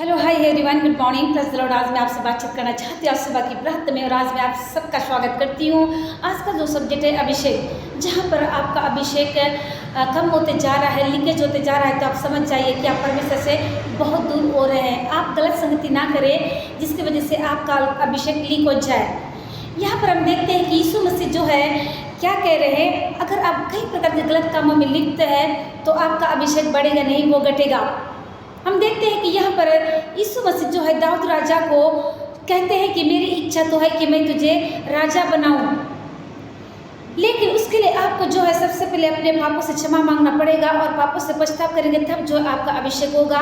Hello hi everyone, good morning plus Lord. आज मैं आपसे बातचीत करना चाहती हूँ सुबह की प्रहत में, और आज मैं आप सबका स्वागत करती हूँ। आज का जो सब्जेक्ट है अभिषेक, जहाँ पर आपका अभिषेक कम होते जा रहा है, लीकेज होते जा रहा है, तो आप समझ जाइए कि आप परमेश्वर से बहुत दूर हो रहे हैं। आप गलत संगति ना करें जिसकी वजह से आपका अभिषेक लीक हो जाए। यहाँ पर हम देखते हैं कि यीशु मसीह जो है क्या कह रहे हैं, अगर आप कई प्रकार के गलत कामों में लिप्त हैं तो आपका अभिषेक बढ़ेगा नहीं, वो घटेगा। हम देखते हैं कि यहाँ पर यीशु मसीह जो है दाऊद राजा को कहते हैं कि मेरी इच्छा तो है कि मैं तुझे राजा बनाऊं, लेकिन उसके लिए आपको जो है सबसे पहले अपने पापों से क्षमा मांगना पड़ेगा, और पापों से पछताव करेंगे तब जो आपका अभिषेक होगा।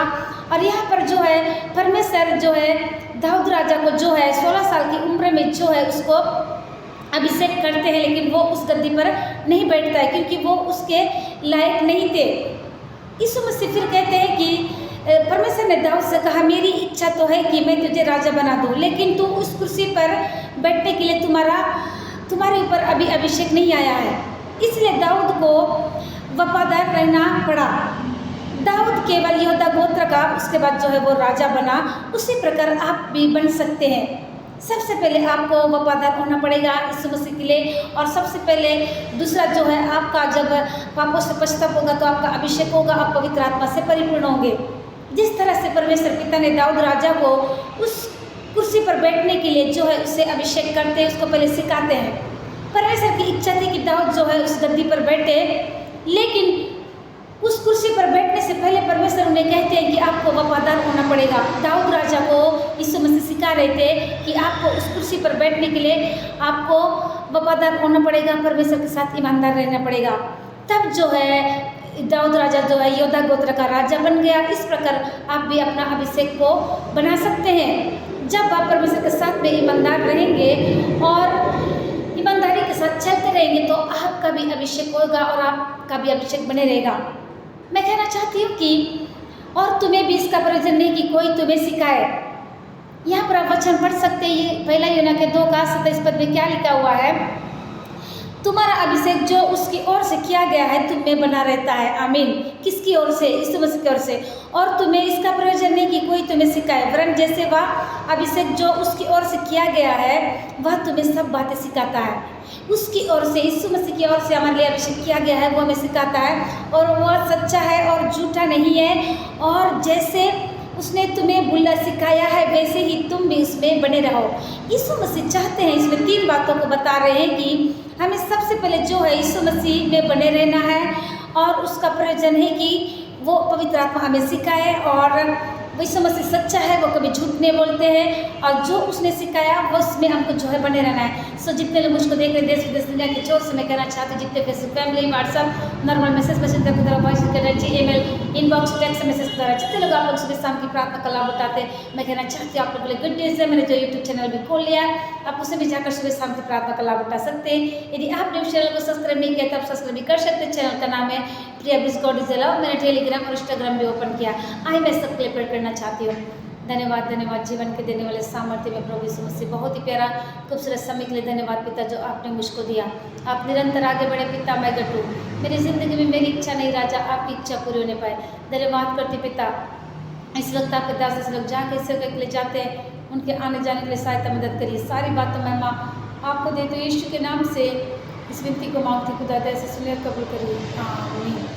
और यहाँ पर जो है परमेश्वर जो है दाऊद राजा को जो है 16 साल की उम्र में जो है उसको अभिषेक करते हैं, लेकिन वो उस गद्दी पर नहीं बैठता है क्योंकि वो उसके लायक नहीं थे। यीशु मसीह फिर कहते हैं कि परमेश्वर ने दाऊद से कहा, मेरी इच्छा तो है कि मैं तुझे राजा बना दूं, लेकिन तू उस कुर्सी पर बैठने के लिए तुम्हारे ऊपर अभी अभिषेक नहीं आया है। इसलिए दाऊद को वफादार रहना पड़ा। दाऊद केवल यहूदा गोत्र का, उसके बाद जो है वो राजा बना। उसी प्रकार आप भी बन सकते हैं। सबसे पहले आपको वफादार होना पड़ेगा यीशु मसीह के लिए, और सबसे पहले दूसरा जो है आपका जब पापों से पश्चाताप होगा तो आपका अभिषेक होगा, आप पवित्र आत्मा से परिपूर्ण होंगे। जिस तरह से परमेश्वर पिता ने दाऊद राजा को उस कुर्सी पर बैठने के लिए जो है उसे अभिषेक करते हैं, उसको पहले सिखाते हैं। परमेश्वर की इच्छा थी कि दाऊद जो है उस गद्दी पर बैठे, लेकिन उस कुर्सी पर बैठने से पहले परमेश्वर उन्हें कहते हैं कि आपको वफादार होना पड़ेगा। दाऊद राजा को यीशु मसीह सिखा रहे थे कि आपको उस कुर्सी पर बैठने के लिए आपको वफादार होना पड़ेगा, परमेश्वर के साथ ईमानदार रहना पड़ेगा। तब जो है दाऊद राजा जो है यहूदा गोत्र का राजा बन गया। इस प्रकार आप भी अपना अभिषेक को बना सकते हैं। जब आप परमेश्वर के साथ में ईमानदार रहेंगे और ईमानदारी के साथ चलते रहेंगे तो आपका भी अभिषेक होगा और आपका भी अभिषेक बने रहेगा। मैं कहना चाहती हूँ कि और तुम्हें भी इसका प्रयोजन नहीं कि कोई तुम्हें सिखाए। यहाँ पर आप वचन पढ़ सकते हैं। ये पहला यूहन्ना के 2:27 पद में क्या लिखा हुआ है, तुम्हारा अभिषेक जो उसकी ओर से किया गया है तुम में बना रहता है। आमीन। किसकी ओर से? यीशु मसीह की ओर से। और तुम्हें इसका प्रयोजन नहीं कि कोई तुम्हें सिखाए, वरन जैसे वह अभिषेक जो उसकी ओर से किया गया है वह तुम्हें सब बातें सिखाता है। उसकी ओर से, यीशु मसीह की ओर से हमारे लिए अभिषेक किया गया है, वो हमें सिखाता है, और वह सच्चा है और झूठा नहीं है। और जैसे उसने तुम्हें बोलना सिखाया है वैसे ही तुम भी उसमें बने रहो। यीशु मसीह चाहते हैं, इसमें 3 बातों को बता रहे हैं कि हमें सबसे पहले जो है यीशु मसीह में बने रहना है, और उसका प्रयोजन है कि वो पवित्र आत्मा हमें सिखाए। और यीशु मसीह सच्चा है, वो कभी झूठ नहीं बोलते हैं, और जो उसने सिखाया वो उसमें हमको जो है बने रहना है। सो जितने लोग मुझको देख रहे देश विदेश दुनिया के छोर से मैं कहना चाहती हूँ, जितने Facebook, family, WhatsApp, normal message के द्वारा, वॉइस के द्वारा, ईमेल, इनबॉक्स, टेक्स्ट मैसेज के द्वारा, जितने लोग आप लोग सुबह शाम की प्रार्थना का लाभ उठाते हैं, मैं कहना चाहती हूँ आप लोगों के लिए गुड न्यूज़ है। मैंने जो यूट्यूब चैनल भी खोल लिया है, आप उसे भी जाकर सुबह शाम की प्रार्थना का लाभ उठा सकते हैं। यदि आपने उस चैनल को सब्सक्राइब नहीं किया तो आप सब्सक्राइब भी कर सकते हैं। चैनल का नाम है प्रिया बिस गॉड इज लव। मैंने टेलीग्राम और इंस्टाग्राम भी ओपन किया। आई मैं सबके लिए प्रेयर करना चाहती हूँ। धन्यवाद, धन्यवाद जीवन के देने वाले सामर्थ्य में प्रभु यीशु मसीह। बहुत ही प्यारा खूबसूरत समय के लिए धन्यवाद पिता, जो आपने मुझको दिया। आप निरंतर आगे बढ़े पिता, मैं घटूँ। मेरी ज़िंदगी में मेरी इच्छा नहीं राजा, आपकी इच्छा पूरी होने पाए। धन्यवाद करती पिता। इस वक्त आपके दास से लोग जहाँ कैसे के लिए जाते हैं, उनके आने जाने के लिए सहायता मदद करिए। सारी बातों में माँ आपको देते हो, यीशु के नाम से इस विनती को मांगती खुदा, ऐसे सुनिए, कबूल करिए। आमीन।